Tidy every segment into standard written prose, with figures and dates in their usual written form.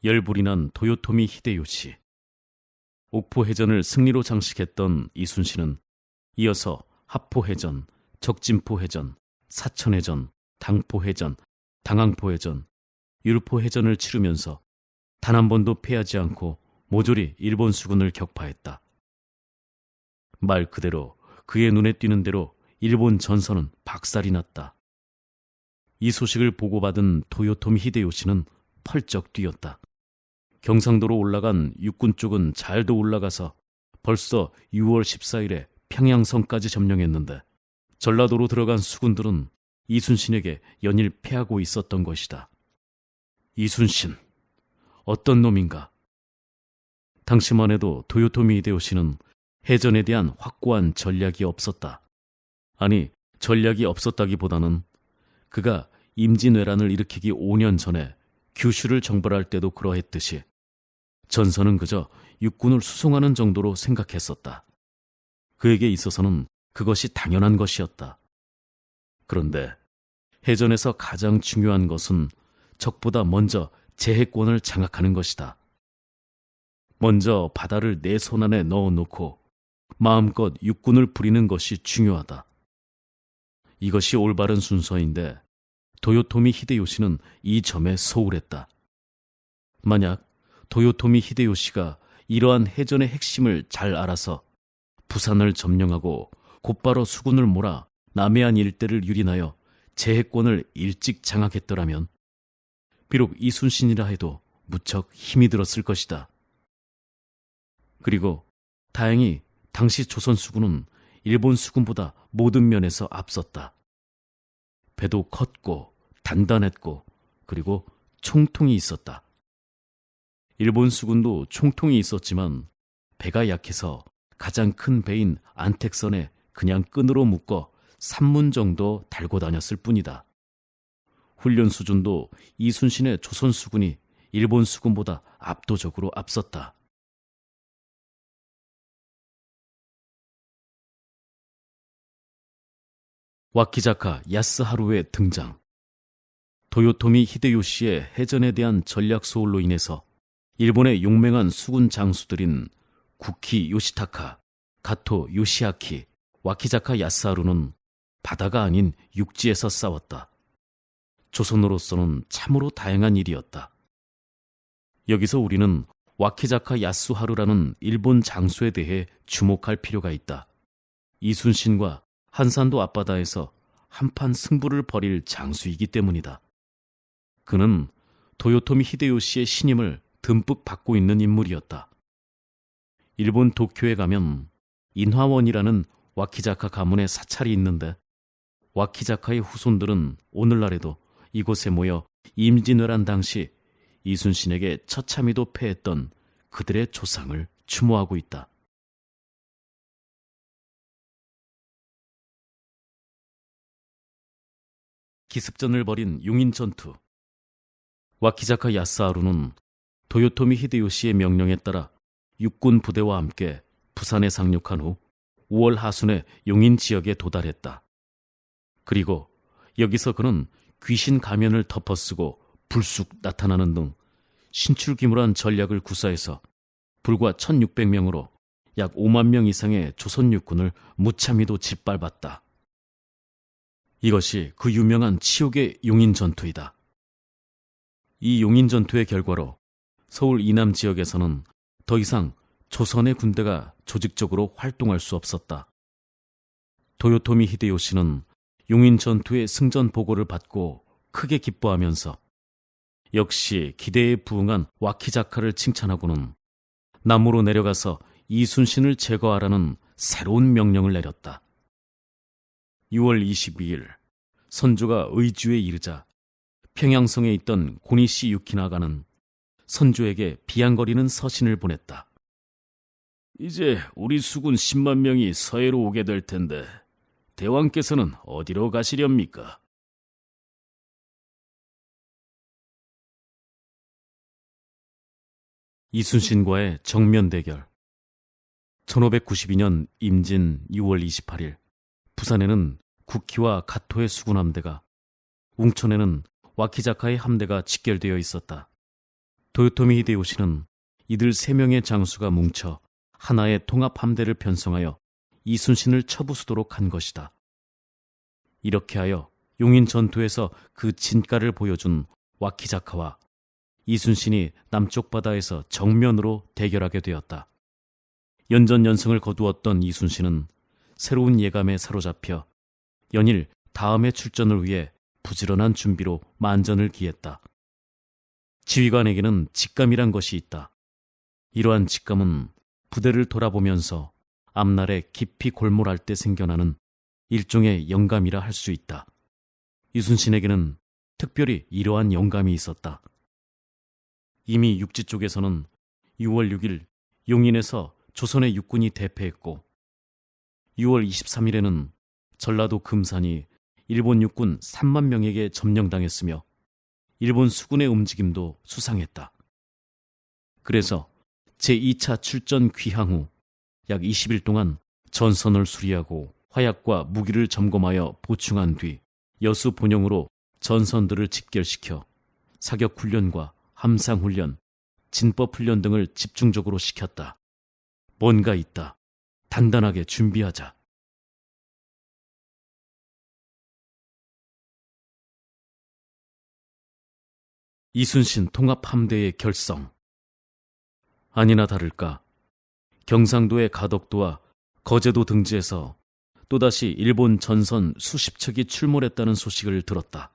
열불이 난 도요토미 히데요시. 옥포해전을 승리로 장식했던 이순신은 이어서 하포해전, 적진포해전, 사천해전, 당포해전, 당항포해전, 율포해전을 치르면서 단 한 번도 패하지 않고 모조리 일본 수군을 격파했다. 말 그대로 그의 눈에 띄는 대로 일본 전선은 박살이 났다. 이 소식을 보고받은 도요토미 히데요시는 펄쩍 뛰었다. 경상도로 올라간 육군 쪽은 잘도 올라가서 벌써 6월 14일에 평양성까지 점령했는데 전라도로 들어간 수군들은 이순신에게 연일 패하고 있었던 것이다. 이순신, 어떤 놈인가? 당시만 해도 도요토미 히데요시는 해전에 대한 확고한 전략이 없었다. 아니, 전략이 없었다기보다는 그가 임진왜란을 일으키기 5년 전에 규슈를 정벌할 때도 그러했듯이 전선은 그저 육군을 수송하는 정도로 생각했었다. 그에게 있어서는 그것이 당연한 것이었다. 그런데 해전에서 가장 중요한 것은 적보다 먼저 제해권을 장악하는 것이다. 먼저 바다를 내 손 안에 넣어놓고 마음껏 육군을 부리는 것이 중요하다. 이것이 올바른 순서인데 도요토미 히데요시는 이 점에 소홀했다. 만약 도요토미 히데요시가 이러한 해전의 핵심을 잘 알아서 부산을 점령하고 곧바로 수군을 몰아 남해안 일대를 유린하여 제해권을 일찍 장악했더라면 비록 이순신이라 해도 무척 힘이 들었을 것이다. 그리고 다행히 당시 조선 수군은 일본 수군보다 모든 면에서 앞섰다. 배도 컸고 단단했고 그리고 총통이 있었다. 일본 수군도 총통이 있었지만 배가 약해서 가장 큰 배인 안택선에 그냥 끈으로 묶어 3문 정도 달고 다녔을 뿐이다. 훈련 수준도 이순신의 조선 수군이 일본 수군보다 압도적으로 앞섰다. 와키자카 야스하루의 등장. 도요토미 히데요시의 해전에 대한 전략 소홀로 인해서 일본의 용맹한 수군 장수들인 구키 요시타카, 가토 요시아키, 와키자카 야스하루는 바다가 아닌 육지에서 싸웠다. 조선으로서는 참으로 다행한 일이었다. 여기서 우리는 와키자카 야스하루라는 일본 장수에 대해 주목할 필요가 있다. 이순신과 한산도 앞바다에서 한판 승부를 벌일 장수이기 때문이다. 그는 도요토미 히데요시의 신임을 듬뿍 받고 있는 인물이었다. 일본 도쿄에 가면 인화원이라는 와키자카 가문의 사찰이 있는데 와키자카의 후손들은 오늘날에도 이곳에 모여 임진왜란 당시 이순신에게 처참히도 패했던 그들의 조상을 추모하고 있다. 기습전을 벌인 용인전투. 와키자카 야스하루는 도요토미 히데요시의 명령에 따라 육군 부대와 함께 부산에 상륙한 후 5월 하순에 용인 지역에 도달했다. 그리고 여기서 그는 귀신 가면을 덮어쓰고 불쑥 나타나는 등 신출귀물한 전략을 구사해서 불과 1600명으로 약 5만 명 이상의 조선 육군을 무참히도 짓밟았다. 이것이 그 유명한 치욕의 용인전투이다. 이 용인전투의 결과로 서울 이남 지역에서는 더 이상 조선의 군대가 조직적으로 활동할 수 없었다. 도요토미 히데요시는 용인전투의 승전 보고를 받고 크게 기뻐하면서 역시 기대에 부응한 와키자카를 칭찬하고는 남으로 내려가서 이순신을 제거하라는 새로운 명령을 내렸다. 6월 22일 선조가 의주에 이르자 평양성에 있던 고니시 유키나가는 선조에게 비양거리는 서신을 보냈다. 이제 우리 수군 10만 명이 서해로 오게 될 텐데 대왕께서는 어디로 가시렵니까? 이순신과의 정면 대결. 1592년 임진 6월 28일 부산에는 구키와 가토의 수군 함대가, 웅천에는 와키자카의 함대가 직결되어 있었다. 도요토미 히데요시는 이들 3명의 장수가 뭉쳐 하나의 통합함대를 편성하여 이순신을 쳐부수도록 한 것이다. 이렇게 하여 용인 전투에서 그 진가를 보여준 와키자카와 이순신이 남쪽 바다에서 정면으로 대결하게 되었다. 연전연승을 거두었던 이순신은 새로운 예감에 사로잡혀 연일 다음의 출전을 위해 부지런한 준비로 만전을 기했다. 지휘관에게는 직감이란 것이 있다. 이러한 직감은 부대를 돌아보면서 앞날에 깊이 골몰할 때 생겨나는 일종의 영감이라 할 수 있다. 이순신에게는 특별히 이러한 영감이 있었다. 이미 육지 쪽에서는 6월 6일 용인에서 조선의 육군이 대패했고 6월 23일에는 전라도 금산이 일본 육군 3만 명에게 점령당했으며 일본 수군의 움직임도 수상했다. 그래서 제2차 출전 귀향 후 약 20일 동안 전선을 수리하고 화약과 무기를 점검하여 보충한 뒤 여수 본영으로 전선들을 직결시켜 사격훈련과 함상훈련, 진법훈련 등을 집중적으로 시켰다. 뭔가 있다. 단단하게 준비하자. 이순신 통합함대의 결성. 아니나 다를까 경상도의 가덕도와 거제도 등지에서 또다시 일본 전선 수십 척이 출몰했다는 소식을 들었다.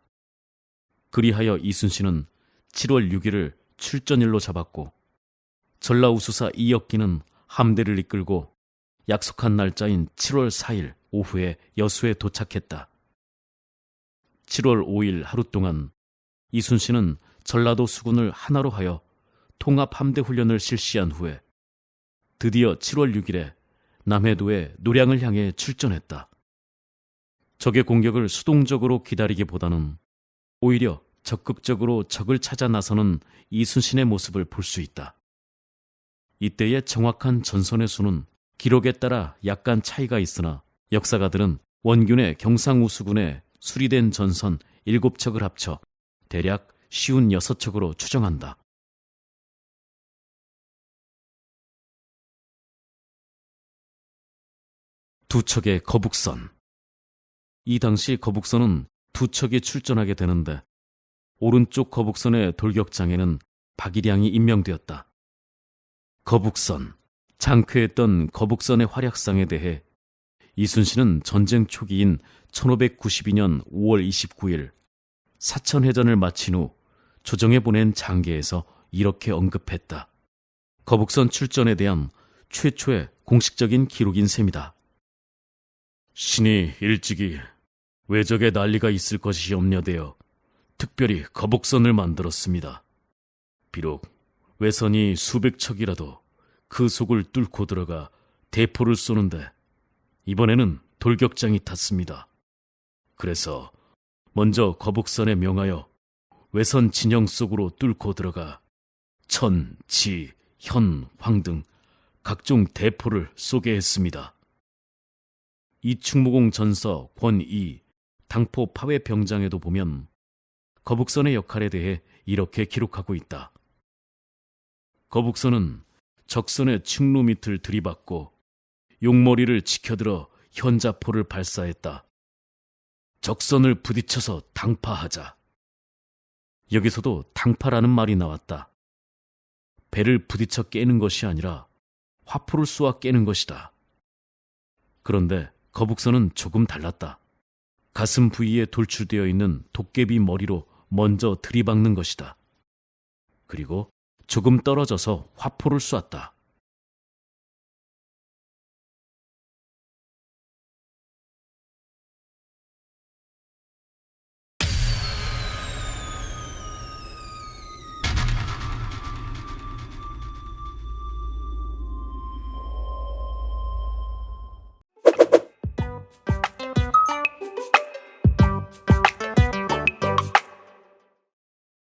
그리하여 이순신은 7월 6일을 출전일로 잡았고 전라우수사 이혁기는 함대를 이끌고 약속한 날짜인 7월 4일 오후에 여수에 도착했다. 7월 5일 하루 동안 이순신은 전라도 수군을 하나로 하여 통합함대 훈련을 실시한 후에 드디어 7월 6일에 남해도의 노량을 향해 출전했다. 적의 공격을 수동적으로 기다리기보다는 오히려 적극적으로 적을 찾아 나서는 이순신의 모습을 볼 수 있다. 이때의 정확한 전선의 수는 기록에 따라 약간 차이가 있으나 역사가들은 원균의 경상우수군의 수리된 전선 7척을 합쳐 대략 56척으로 추정한다. 두 척의 거북선. 이 당시 거북선은 두 척이 출전하게 되는데 오른쪽 거북선의 돌격장에는 박일양이 임명되었다. 거북선, 장쾌했던 거북선의 활약상에 대해 이순신은 전쟁 초기인 1592년 5월 29일 사천해전을 마친 후 조정에 보낸 장계에서 이렇게 언급했다. 거북선 출전에 대한 최초의 공식적인 기록인 셈이다. 신이 일찍이 외적의 난리가 있을 것이 염려되어 특별히 거북선을 만들었습니다. 비록 외선이 수백 척이라도 그 속을 뚫고 들어가 대포를 쏘는데 이번에는 돌격장이 탔습니다. 그래서 먼저 거북선에 명하여 외선 진영 속으로 뚫고 들어가 천, 지, 현, 황 등 각종 대포를 쏘게 했습니다. 이충무공 전서 권이 당포 파회 병장에도 보면 거북선의 역할에 대해 이렇게 기록하고 있다. 거북선은 적선의 측루 밑을 들이받고 용머리를 치켜들어 현자포를 발사했다. 적선을 부딪혀서 당파하자. 여기서도 당파라는 말이 나왔다. 배를 부딪혀 깨는 것이 아니라 화포를 쏘아 깨는 것이다. 그런데 거북선은 조금 달랐다. 가슴 부위에 돌출되어 있는 도깨비 머리로 먼저 들이박는 것이다. 그리고 조금 떨어져서 화포를 쏘았다.